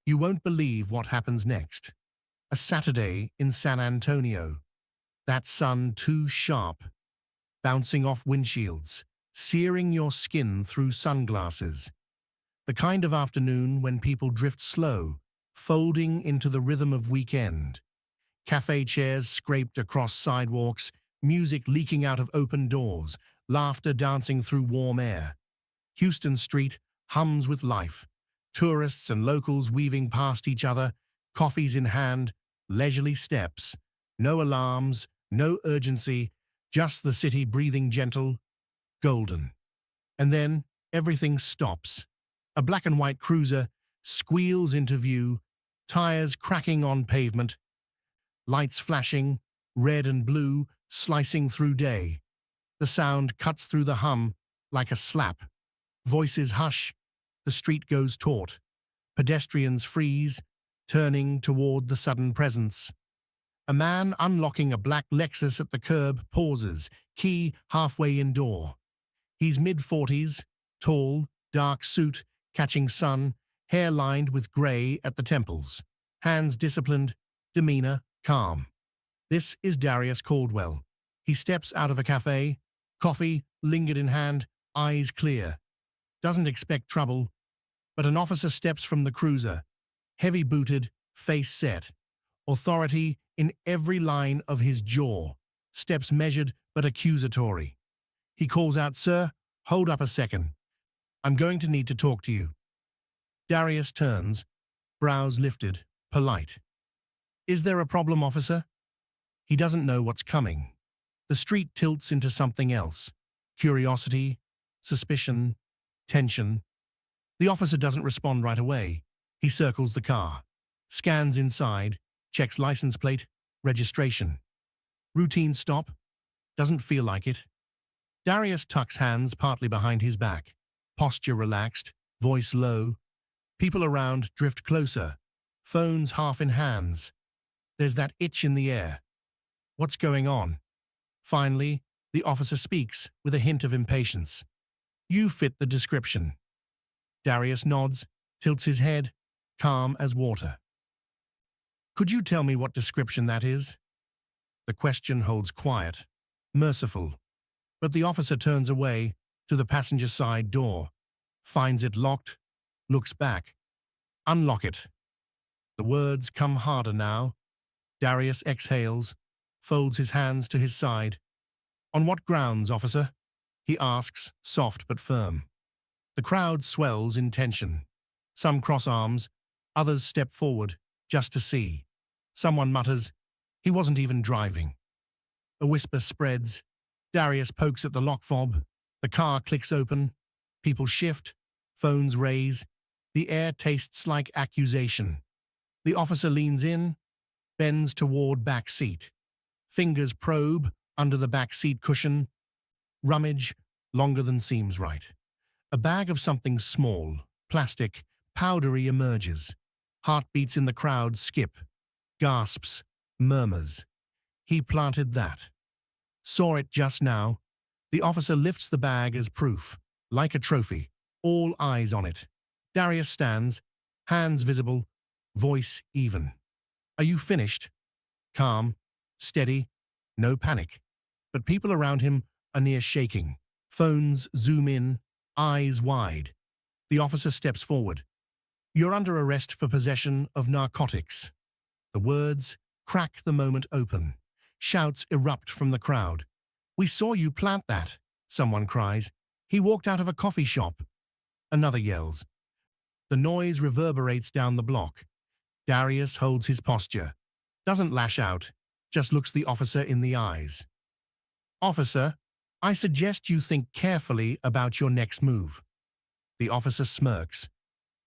You won't believe what happens next. A Saturday in San Antonio. That sun too sharp, bouncing off windshields, searing your skin through sunglasses. The kind of afternoon when people drift slow, folding into the rhythm of weekend. Cafe chairs scraped across sidewalks, music leaking out of open doors, laughter dancing through warm air. Houston Street hums with life, tourists and locals weaving past each other, coffees in hand, leisurely steps, no alarms, no urgency, just the city breathing gentle, golden. And then everything stops. A black and white cruiser squeals into view, tires cracking on pavement, lights flashing, red and blue, slicing through day. The sound cuts through the hum like a slap. Voices hush, the street goes taut. Pedestrians freeze, turning toward the sudden presence. A man unlocking a black Lexus at the curb pauses, key halfway indoor. He's mid-40s, tall, dark suit, catching sun, hair lined with grey at the temples. Hands disciplined, demeanor calm. This is Darius Caldwell. He steps out of a cafe, coffee lingered in hand, eyes clear. Doesn't expect trouble, but an officer steps from the cruiser, heavy-booted, face set. Authority in every line of his jaw, steps measured but accusatory. He calls out, "Sir, hold up a second. I'm going to need to talk to you." Darius turns, brows lifted, polite. "Is there a problem, officer?" He doesn't know what's coming. The street tilts into something else. Curiosity, suspicion, tension. The officer doesn't respond right away. He circles the car, scans inside, checks license plate, registration. Routine stop. Doesn't feel like it. Darius tucks hands partly behind his back, posture relaxed, voice low. People around drift closer, phones half in hands. There's that itch in the air. What's going on? Finally, the officer speaks with a hint of impatience. "You fit the description." Darius nods, tilts his head, calm as water. "Could you tell me what description that is?" The question holds quiet, merciful, but the officer turns away to the passenger side door, finds it locked, looks back. "Unlock it." The words come harder now. Darius exhales, folds his hands to his side. "On what grounds, officer?" he asks, soft but firm. The crowd swells in tension. Some cross arms, others step forward, just to see. Someone mutters, "He wasn't even driving." A whisper spreads. Darius pokes at the lock fob. The car clicks open. People shift. Phones raise. The air tastes like accusation. The officer leans in, bends toward back seat. Fingers probe under the back seat cushion. Rummage, longer than seems right. A bag of something small, plastic, powdery emerges. Heartbeats in the crowd skip. Gasps, murmurs. "He planted that. Saw it just now." The officer lifts the bag as proof, like a trophy, all eyes on it. Darius stands, hands visible, voice even. "Are you finished?" Calm, steady, no panic. But people around him are near shaking. Phones zoom in, eyes wide. The officer steps forward. "You're under arrest for possession of narcotics." The words crack the moment open. Shouts erupt from the crowd. "We saw you plant that," someone cries. "He walked out of a coffee shop." Another yells. The noise reverberates down the block. Darius holds his posture. Doesn't lash out, just looks the officer in the eyes. "Officer, I suggest you think carefully about your next move." The officer smirks.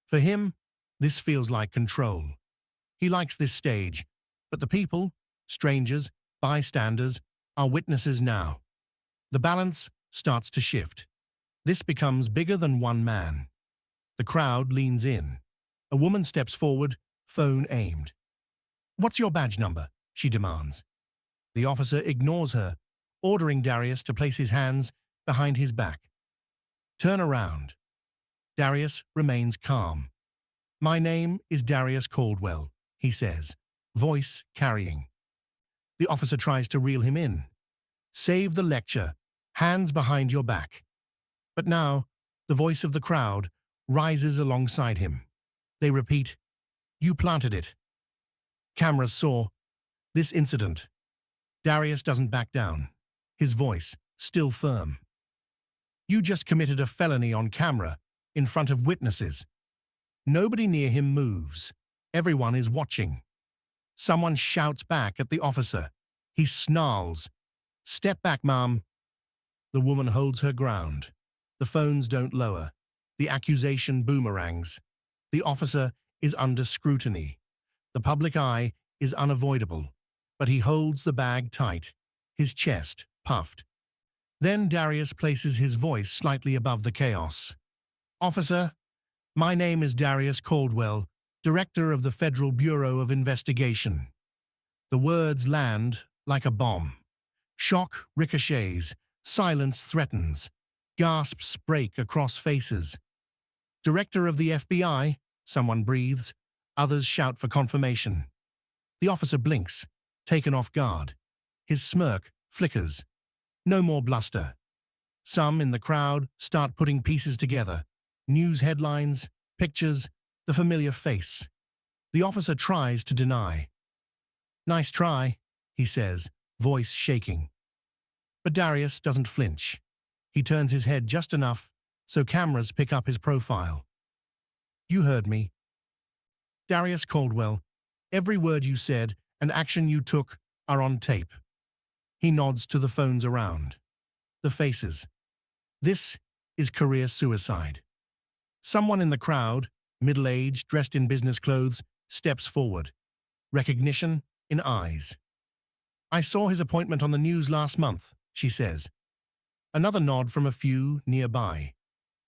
For him, this feels like control. He likes this stage, but the people, strangers, bystanders, are witnesses now. The balance starts to shift. This becomes bigger than one man. The crowd leans in. A woman steps forward, phone aimed. "What's your badge number?" she demands. The officer ignores her, ordering Darius to place his hands behind his back. "Turn around." Darius remains calm. My name is Darius Caldwell, he says, voice carrying. The officer tries to reel him in. Save the lecture, hands behind your back. But now, the voice of the crowd rises alongside him. They repeat, you planted it. Cameras saw this incident. Darius doesn't back down, his voice still firm. You just committed a felony on camera, in front of witnesses. Nobody near him moves. Everyone is watching. Someone shouts back at the officer. He snarls. Step back, ma'am. The woman holds her ground. The phones don't lower. The accusation boomerangs. The officer is under scrutiny. The public eye is unavoidable, but he holds the bag tight, his chest puffed. Then Darius places his voice slightly above the chaos. Officer, my name is Darius Caldwell, Director of the Federal Bureau of Investigation. The words land like a bomb. Shock ricochets, silence threatens, gasps break across faces. Director of the FBI, someone breathes, others shout for confirmation. The officer blinks, taken off guard. His smirk flickers. No more bluster. Some in the crowd start putting pieces together. News headlines, pictures, the familiar face. The officer tries to deny. Nice try, he says, voice shaking. But Darius doesn't flinch. He turns his head just enough so cameras pick up his profile. You heard me. Darius Caldwell, every word you said and action you took are on tape. He nods to the phones around. The faces. This is career suicide. Someone in the crowd, middle-aged, dressed in business clothes, steps forward. Recognition in eyes. I saw his appointment on the news last month, she says. Another nod from a few nearby.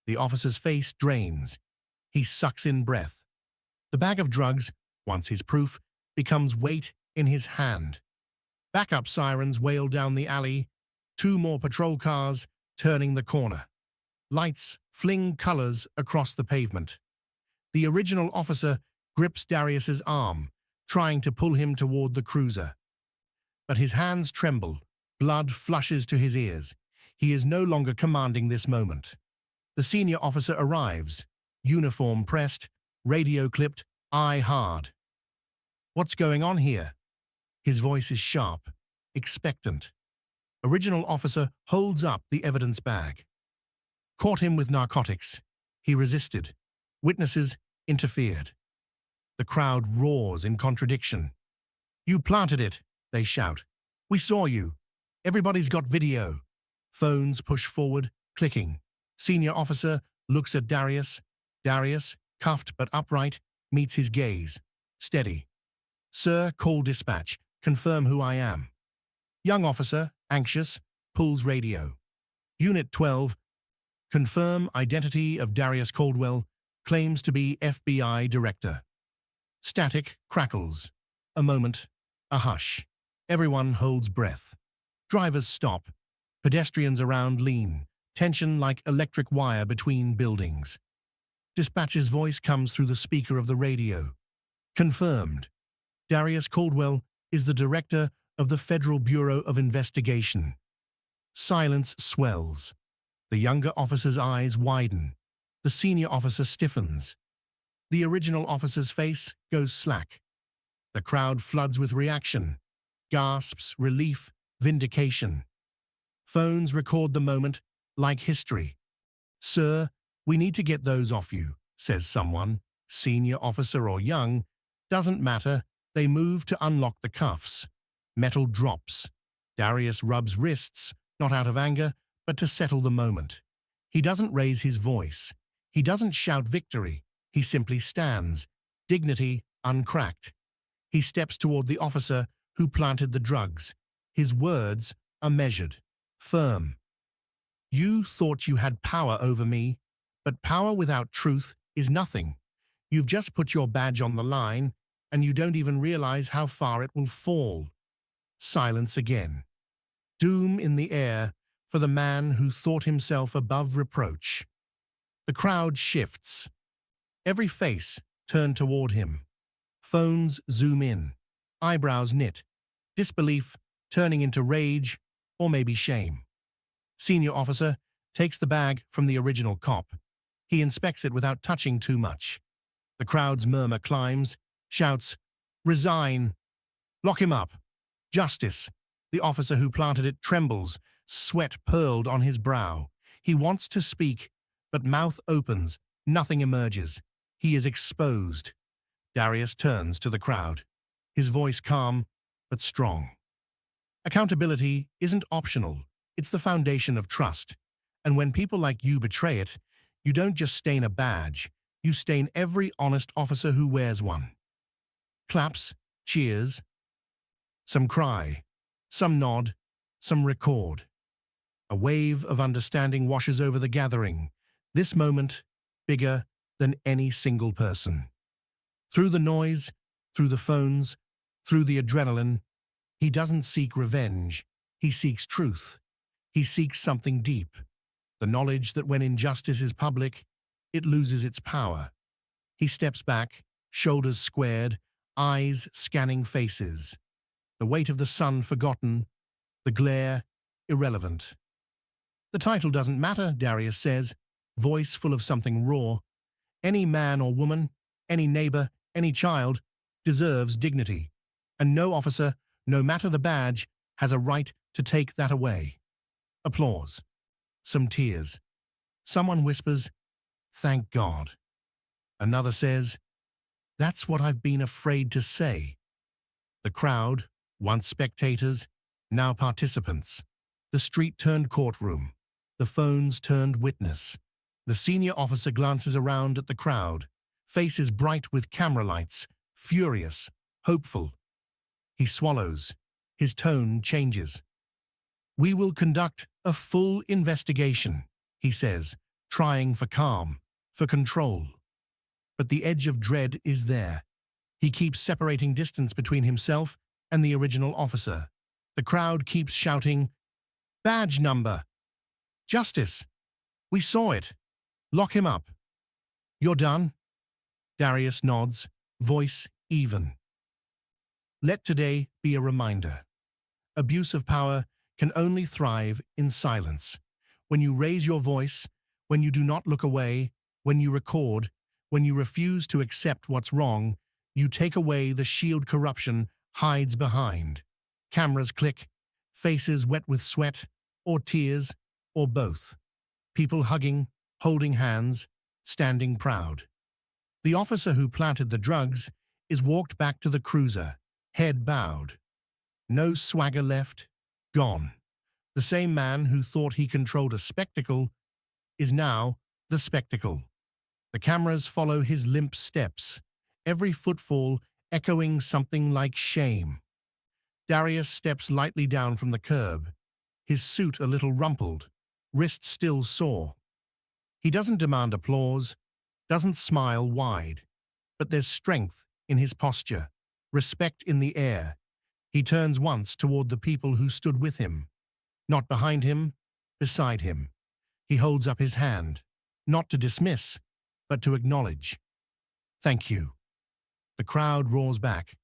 The officer's face drains. He sucks in breath. The bag of drugs, once his proof, becomes weight in his hand. Backup sirens wail down the alley, 2 more patrol cars turning the corner. Lights fling colors across the pavement. The original officer grips Darius's arm, trying to pull him toward the cruiser. But his hands tremble, blood flushes to his ears. He is no longer commanding this moment. The senior officer arrives, uniform pressed, radio clipped, eye hard. What's going on here? His voice is sharp, expectant. Original officer holds up the evidence bag. Caught him with narcotics. He resisted. Witnesses interfered. The crowd roars in contradiction. You planted it, they shout. We saw you. Everybody's got video. Phones push forward, clicking. Senior officer looks at Darius. Darius, cuffed but upright, meets his gaze. Steady. Sir, call dispatch. Confirm who I am. Young officer, anxious, pulls radio. Unit 12. Confirm identity of Darius Caldwell, claims to be FBI director. Static crackles. A moment. A hush. Everyone holds breath. Drivers stop. Pedestrians around lean. Tension like electric wire between buildings. Dispatcher's voice comes through the speaker of the radio. Confirmed. Darius Caldwell is the director of the Federal Bureau of Investigation. Silence swells. The younger officer's eyes widen. The senior officer stiffens. The original officer's face goes slack. The crowd floods with reaction. Gasps, relief, vindication. Phones record the moment like history. Sir, we need to get those off you, says someone. Senior officer or young, doesn't matter. They move to unlock the cuffs. Metal drops. Darius rubs wrists, not out of anger, but to settle the moment. He doesn't raise his voice. He doesn't shout victory. He simply stands, dignity uncracked. He steps toward the officer who planted the drugs. His words are measured, firm. You thought you had power over me, but power without truth is nothing. You've just put your badge on the line, and you don't even realize how far it will fall. Silence again. Doom in the air for the man who thought himself above reproach. The crowd shifts. Every face turn toward him. Phones zoom in, eyebrows knit, disbelief turning into rage or maybe shame. Senior officer takes the bag from the original cop. He inspects it without touching too much. The crowd's murmur climbs, shouts, "Resign! Lock him up! Justice!" The officer who planted it trembles, sweat pearled on his brow. He wants to speak, but mouth opens, nothing emerges. He is exposed. Darius turns to the crowd, his voice calm but strong. Accountability isn't optional. It's the foundation of trust. And when people like you betray it, you don't just stain a badge, you stain every honest officer who wears one. Claps, cheers. Some cry, some nod, some record. A wave of understanding washes over the gathering, this moment bigger than any single person. Through the noise, through the phones, through the adrenaline, he doesn't seek revenge, he seeks truth. He seeks something deep, the knowledge that when injustice is public, it loses its power. He steps back, shoulders squared, eyes scanning faces. The weight of the sun forgotten, the glare irrelevant. The title doesn't matter, Darius says, voice full of something raw. Any man or woman, any neighbor, any child, deserves dignity. And no officer, no matter the badge, has a right to take that away. Applause. Some tears. Someone whispers, "Thank God." Another says, "That's what I've been afraid to say." The crowd, once spectators, now participants. The street turned courtroom. The phones turned witness. The senior officer glances around at the crowd, faces bright with camera lights, furious, hopeful. He swallows. His tone changes. "We will conduct a full investigation," he says, trying for calm, for control. But the edge of dread is there. He keeps separating distance between himself and the original officer. The crowd keeps shouting, "Badge number! Justice! We saw it! Lock him up!" "You're done?" Darius nods, voice even. Let today be a reminder. Abuse of power can only thrive in silence. When you raise your voice, when you do not look away, when you record, when you refuse to accept what's wrong, you take away the shield corruption hides behind. Cameras click, faces wet with sweat, or tears, or both. People hugging, holding hands, standing proud. The officer who planted the drugs is walked back to the cruiser, head bowed. No swagger left, gone. The same man who thought he controlled a spectacle is now the spectacle. The cameras follow his limp steps, every footfall echoing something like shame. Darius steps lightly down from the curb, his suit a little rumpled, wrist still sore. He doesn't demand applause, doesn't smile wide, but there's strength in his posture, respect in the air. He turns once toward the people who stood with him. Not behind him, beside him. He holds up his hand, not to dismiss, but to acknowledge. "Thank you." The crowd roars back,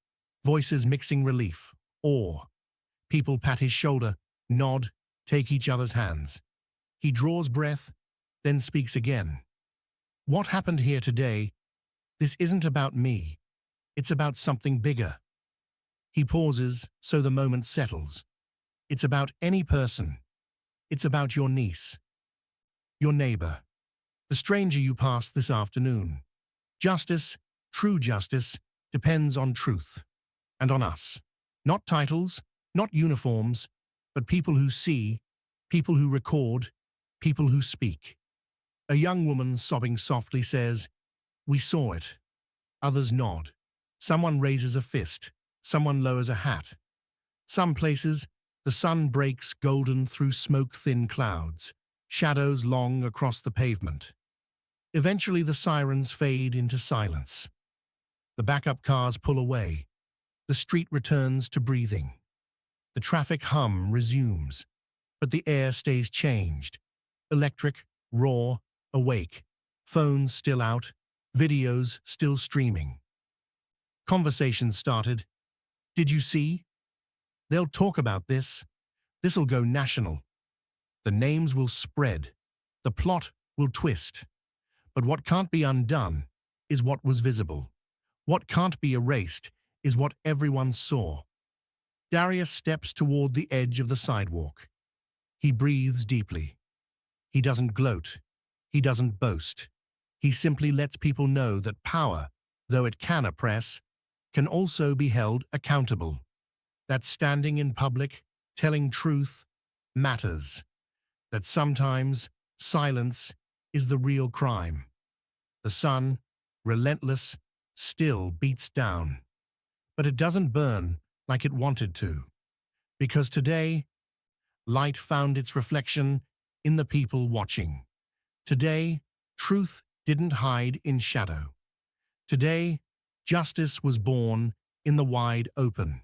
voices mixing relief, awe. People pat his shoulder, nod, take each other's hands. He draws breath, then speaks again. "What happened here today, this isn't about me. It's about something bigger." He pauses so the moment settles. It's about any person. It's about your niece, your neighbor, the stranger you passed this afternoon. Justice, true justice, depends on truth. And on us. Not titles, not uniforms, but people who see, people who record, people who speak. A young woman sobbing softly says, "We saw it." Others nod. Someone raises a fist. Someone lowers a hat. Some places, the sun breaks golden through smoke-thin clouds, shadows long across the pavement. Eventually the sirens fade into silence. The backup cars pull away. The street returns to breathing. The traffic hum resumes, but the air stays changed. Electric, raw, awake. Phones still out, videos still streaming. Conversations started. Did you see? They'll talk about this. This'll go national. The names will spread. The plot will twist. But what can't be undone is what was visible. What can't be erased is what everyone saw. Darius steps toward the edge of the sidewalk. He breathes deeply. He doesn't gloat. He doesn't boast. He simply lets people know that power, though it can oppress, can also be held accountable. That standing in public, telling truth, matters. That sometimes silence is the real crime. The sun, relentless, still beats down. But it doesn't burn like it wanted to. Because today, light found its reflection in the people watching. Today, truth didn't hide in shadow. Today, justice was born in the wide open.